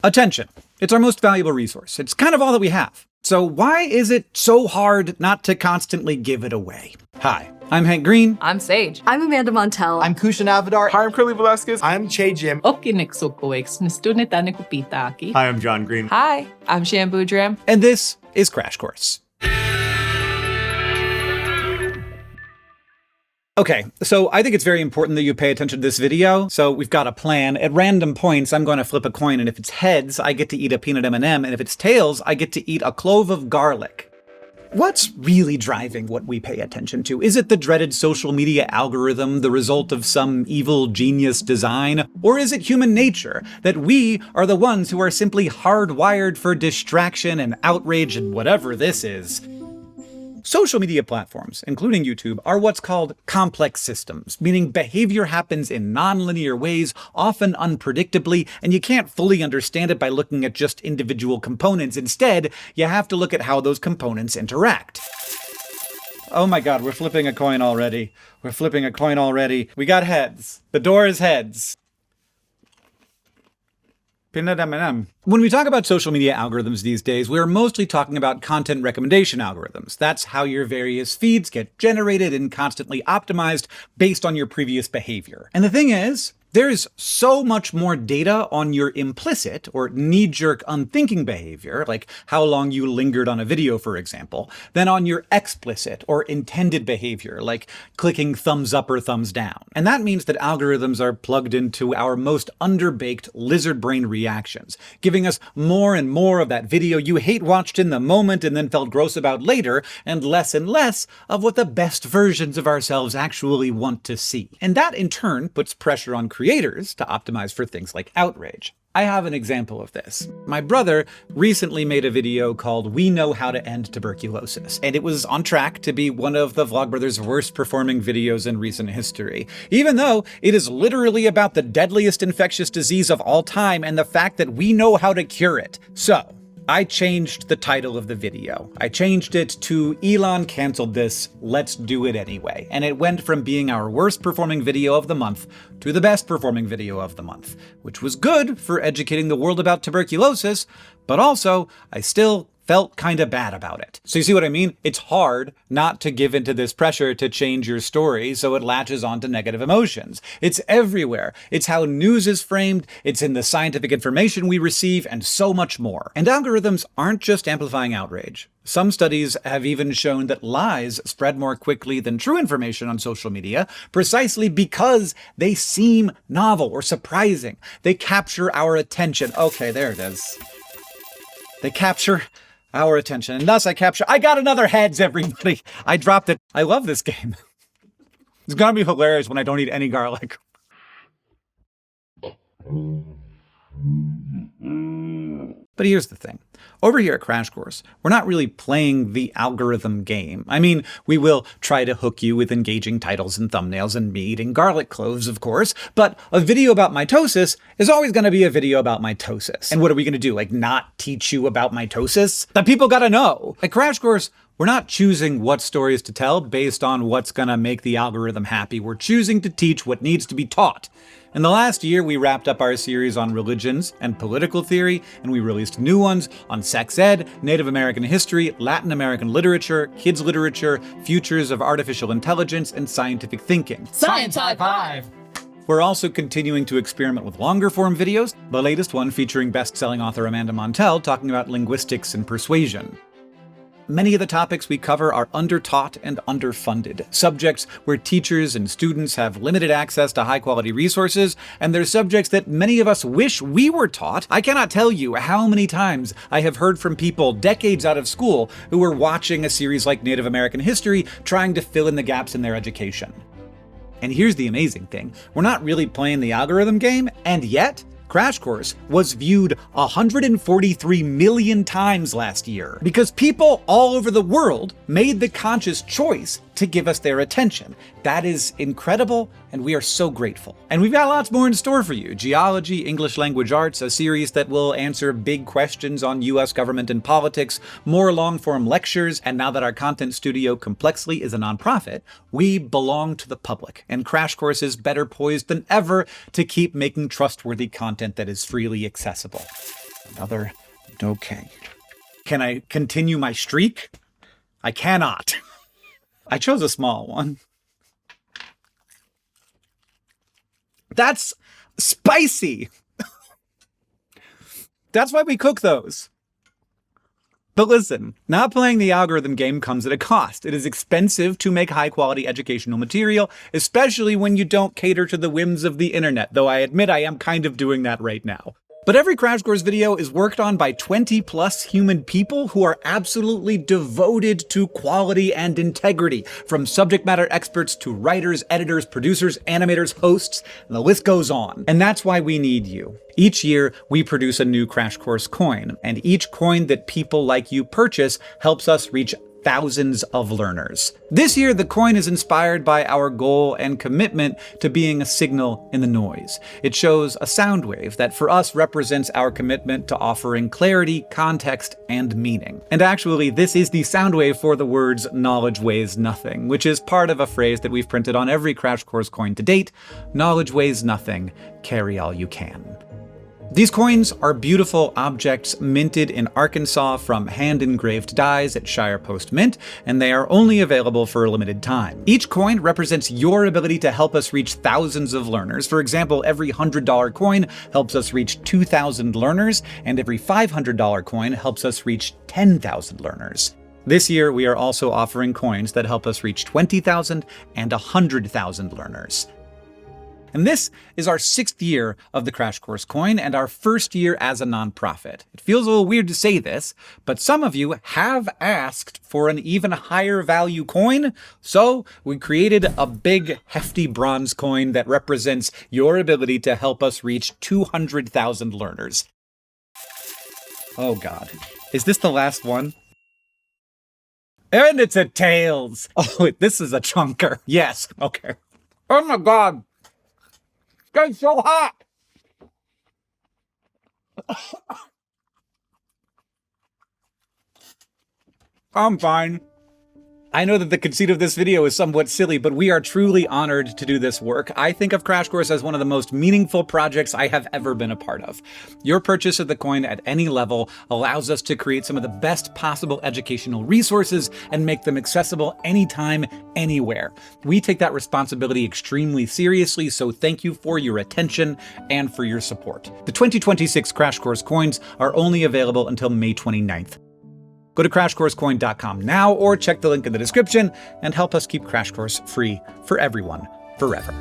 Attention. It's our most valuable resource. It's kind of all that we have. So why is it so hard not to constantly give it away? Hi, I'm Hank Green. I'm Sage. I'm Amanda Montell. I'm Kushan Avidar. Hi, I'm Curly Velasquez. I'm Che Jim. Hi, I'm John Green. Hi, I'm Shambu Dram. And this is Crash Course. Okay, so I think it's very important that you pay attention to this video. So we've got a plan. At random points, I'm going to flip a coin, and if it's heads, I get to eat a peanut M&M, and if it's tails, I get to eat a clove of garlic. What's really driving what we pay attention to? Is it the dreaded social media algorithm, the result of some evil genius design? Or is it human nature, that we are the ones who are simply hardwired for distraction and outrage and whatever this is? Social media platforms, including YouTube, are what's called complex systems, meaning behavior happens in nonlinear ways, often unpredictably, and you can't fully understand it by looking at just individual components. Instead, you have to look at how those components interact. Oh my god, we're flipping a coin already. We're flipping a coin already. We got heads. The door is heads. Peanut M&M. When we talk about social media algorithms these days, we're mostly talking about content recommendation algorithms. That's how your various feeds get generated and constantly optimized based on your previous behavior. And the thing is, there's so much more data on your implicit or knee-jerk unthinking behavior, like how long you lingered on a video, for example, than on your explicit or intended behavior, like clicking thumbs up or thumbs down. And that means that algorithms are plugged into our most underbaked lizard brain reactions, giving us more and more of that video you hate-watched in the moment and then felt gross about later, and less of what the best versions of ourselves actually want to see. And that, in turn, puts pressure on creators to optimize for things like outrage. I have an example of this. My brother recently made a video called We Know How to End Tuberculosis, and it was on track to be one of the Vlogbrothers' worst performing videos in recent history, even though it is literally about the deadliest infectious disease of all time and the fact that we know how to cure it. So, I changed the title of the video. I changed it to Elon Canceled This, Let's Do It Anyway. And it went from being our worst performing video of the month to the best performing video of the month, which was good for educating the world about tuberculosis, but also I still felt kinda bad about it. So you see what I mean? It's hard not to give into this pressure to change your story so it latches onto negative emotions. It's everywhere. It's how news is framed, it's in the scientific information we receive, and so much more. And algorithms aren't just amplifying outrage. Some studies have even shown that lies spread more quickly than true information on social media, precisely because they seem novel or surprising. They capture our attention. Okay, there it is. They capture our attention, and thus I got another heads, everybody! I dropped it. I love this game. It's gonna be hilarious when I don't eat any garlic. But here's the thing. Over here at Crash Course, we're not really playing the algorithm game. I mean, we will try to hook you with engaging titles and thumbnails and me eating garlic cloves, of course, but a video about mitosis is always going to be a video about mitosis. And what are we going to do, like not teach you about mitosis? That people gotta know. At Crash Course, we're not choosing what stories to tell based on what's gonna make the algorithm happy. We're choosing to teach what needs to be taught. In the last year, we wrapped up our series on religions and political theory, and we released new ones on sex ed, Native American history, Latin American literature, kids literature, futures of artificial intelligence, and scientific thinking. Science High Five! We're also continuing to experiment with longer form videos, the latest one featuring best-selling author Amanda Montell talking about linguistics and persuasion. Many of the topics we cover are undertaught and underfunded, subjects where teachers and students have limited access to high-quality resources, and they're subjects that many of us wish we were taught. I cannot tell you how many times I have heard from people decades out of school who were watching a series like Native American history, trying to fill in the gaps in their education. And here's the amazing thing. We're not really playing the algorithm game, and yet, Crash Course was viewed 143 million times last year because people all over the world made the conscious choice to give us their attention. That is incredible, and we are so grateful. And we've got lots more in store for you. Geology, English language arts, a series that will answer big questions on US government and politics, more long-form lectures, and now that our content studio Complexly is a nonprofit, we belong to the public, and Crash Course is better poised than ever to keep making trustworthy content that is freely accessible. Another okay. Can I continue my streak? I cannot. I chose a small one. That's spicy. That's why we cook those. But listen, not playing the algorithm game comes at a cost. It is expensive to make high-quality educational material, especially when you don't cater to the whims of the internet, though I admit I am kind of doing that right now. But every Crash Course video is worked on by 20+ human people who are absolutely devoted to quality and integrity, from subject matter experts to writers, editors, producers, animators, hosts, and the list goes on. And that's why we need you. Each year, we produce a new Crash Course coin, and each coin that people like you purchase helps us reach thousands of learners. This year, the coin is inspired by our goal and commitment to being a signal in the noise. It shows a sound wave that for us represents our commitment to offering clarity, context, and meaning. And actually, this is the sound wave for the words "knowledge weighs nothing," which is part of a phrase that we've printed on every Crash Course coin to date. Knowledge weighs nothing, carry all you can. These coins are beautiful objects minted in Arkansas from hand-engraved dies at Shire Post Mint, and they are only available for a limited time. Each coin represents your ability to help us reach thousands of learners. For example, every $100 coin helps us reach 2,000 learners, and every $500 coin helps us reach 10,000 learners. This year, we are also offering coins that help us reach 20,000 and 100,000 learners. And this is our 6th year of the Crash Course coin and our 1st year as a nonprofit. It feels a little weird to say this, but some of you have asked for an even higher value coin, so we created a big, hefty bronze coin that represents your ability to help us reach 200,000 learners. Oh God. Is this the last one? And it's a Tails! Oh, this is a chunker. Yes, okay. Oh my God! It's so hot! I'm fine. I know that the conceit of this video is somewhat silly, but we are truly honored to do this work. I think of Crash Course as one of the most meaningful projects I have ever been a part of. Your purchase of the coin at any level allows us to create some of the best possible educational resources and make them accessible anytime, anywhere. We take that responsibility extremely seriously, so thank you for your attention and for your support. The 2026 Crash Course coins are only available until May 29th. Go to CrashCourseCoin.com now or check the link in the description and help us keep Crash Course free for everyone forever.